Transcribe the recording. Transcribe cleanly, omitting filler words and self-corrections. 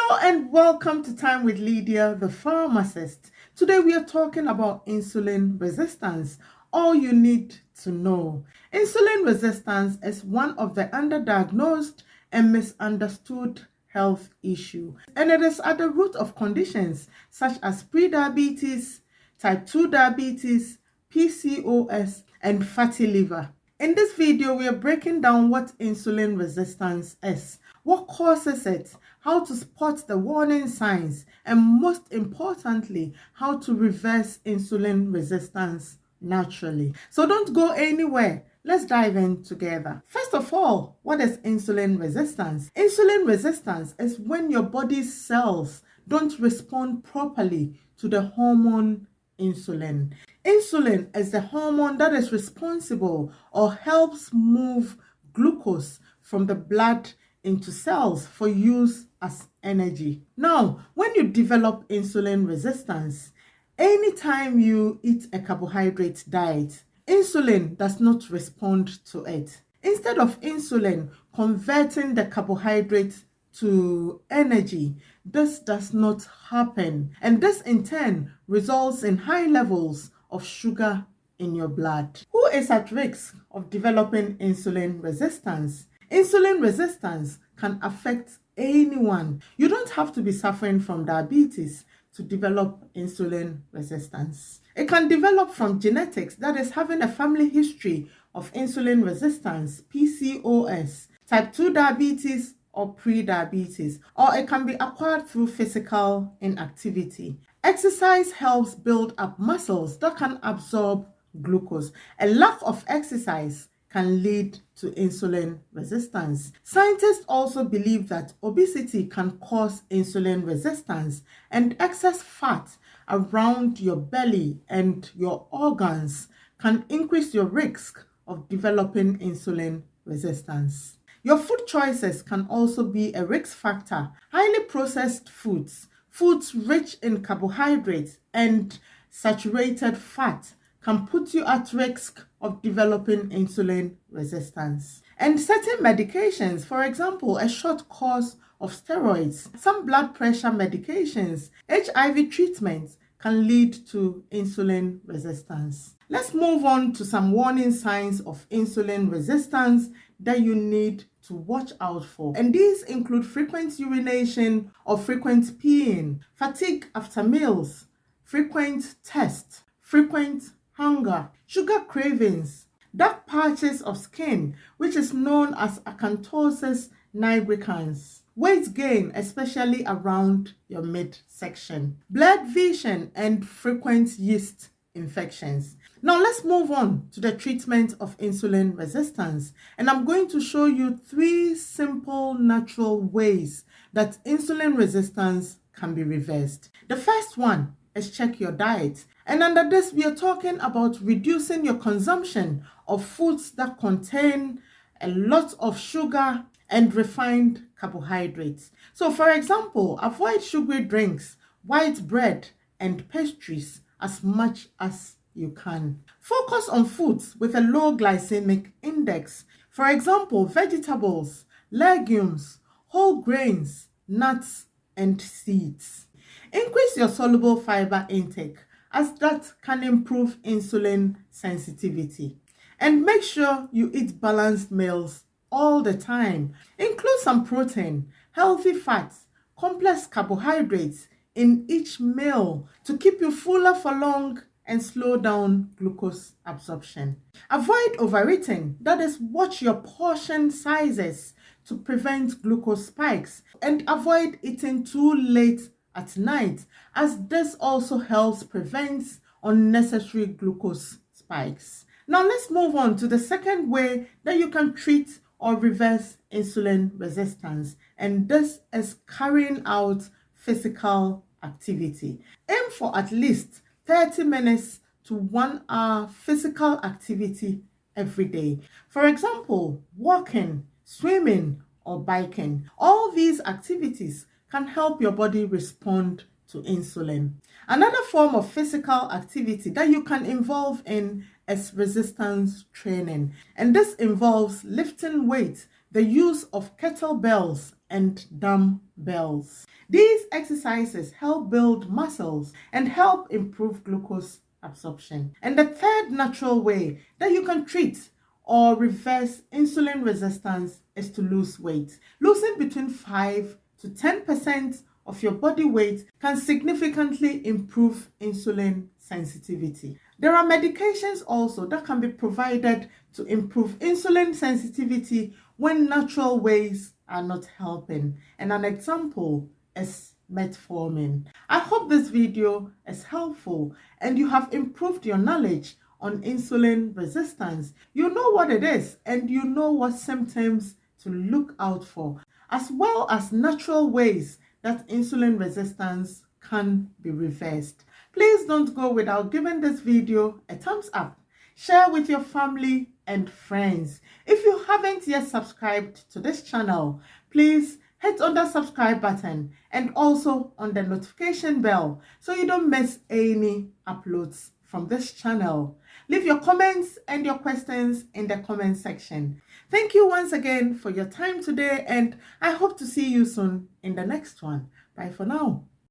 Hello and welcome to Time with Lydia, the pharmacist. Today we are talking about insulin resistance. All you need to know. Insulin resistance is one of the underdiagnosed and misunderstood health issue, and it is at the root of conditions such as prediabetes, type 2 diabetes, PCOS, and fatty liver. In this video, we are breaking down what insulin resistance is, what causes it, how to spot the warning signs, and most importantly, how to reverse insulin resistance naturally. So don't go anywhere. Let's dive in together. First of all, what is insulin resistance? Insulin resistance is when your body's cells don't respond properly to the hormone insulin. Insulin is the hormone that is responsible or helps move glucose from the blood into cells for use as energy. Now, when you develop insulin resistance, anytime you eat a carbohydrate diet, insulin does not respond to it. Instead of insulin converting the carbohydrate to energy, this does not happen, and this in turn results in high levels of sugar in your blood. Who is at risk of developing insulin resistance? Insulin resistance can affect anyone. You don't have to be suffering from diabetes to develop insulin resistance. It can develop from genetics, that is, having a family history of insulin resistance, PCOS, type 2 diabetes, or pre-diabetes, or it can be acquired through physical inactivity. Exercise helps build up muscles that can absorb glucose. A lack of exercise can lead to insulin resistance. Scientists also believe that obesity can cause insulin resistance, and excess fat around your belly and your organs can increase your risk of developing insulin resistance. Your food choices can also be a risk factor. Highly processed foods, foods rich in carbohydrates and saturated fat, can put you at risk of developing insulin resistance. And certain medications, for example, a short course of steroids, some blood pressure medications, HIV treatments, can lead to insulin resistance. Let's move on to some warning signs of insulin resistance that you need to watch out for. And these include frequent urination or frequent peeing, fatigue after meals, frequent thirst, frequent hunger, sugar cravings, dark patches of skin, which is known as acanthosis nigricans, weight gain, especially around your midsection, blurred vision, and frequent yeast infections. Now let's move on to the treatment of insulin resistance, and I'm going to show you 3 simple natural ways that insulin resistance can be reversed. The first one is check your diet, and under this we are talking about reducing your consumption of foods that contain a lot of sugar and refined carbohydrates. So for example, avoid sugary drinks, white bread, and pastries as much as you can. Focus on foods with a low glycemic index. For example, vegetables, legumes, whole grains, nuts, and seeds. Increase your soluble fiber intake, as that can improve insulin sensitivity. And make sure you eat balanced meals all the time. Include some protein, healthy fats, complex carbohydrates in each meal to keep you fuller for long and slow down glucose absorption. Avoid overeating, that is, watch your portion sizes to prevent glucose spikes, and avoid eating too late at night, as this also helps prevent unnecessary glucose spikes. Now let's move on to the second way that you can treat or reverse insulin resistance, and this is carrying out physical activity. Aim for at least 30 minutes to 1 hour physical activity every day. For example, walking, swimming, or biking. All these activities can help your body respond to insulin. Another form of physical activity that you can involve in is resistance training, and this involves lifting weights, the use of kettlebells and dumbbells. These exercises help build muscles and help improve glucose absorption. And the third natural way that you can treat or reverse insulin resistance is to lose weight. Losing between 5 to 10% of your body weight can significantly improve insulin sensitivity. There are medications also that can be provided to improve insulin sensitivity when natural ways are not helping. And an example is metformin. I hope this video is helpful and you have improved your knowledge on insulin resistance. You know what it is and you know what symptoms to look out for, as well as natural ways that insulin resistance can be reversed. Please don't go without giving this video a thumbs up. Share with your family and friends. If you haven't yet subscribed to this channel, please hit on the subscribe button and also on the notification bell so you don't miss any uploads from this channel. Leave your comments and your questions in the comment section. Thank you once again for your time today, and I hope to see you soon in the next one. Bye for now.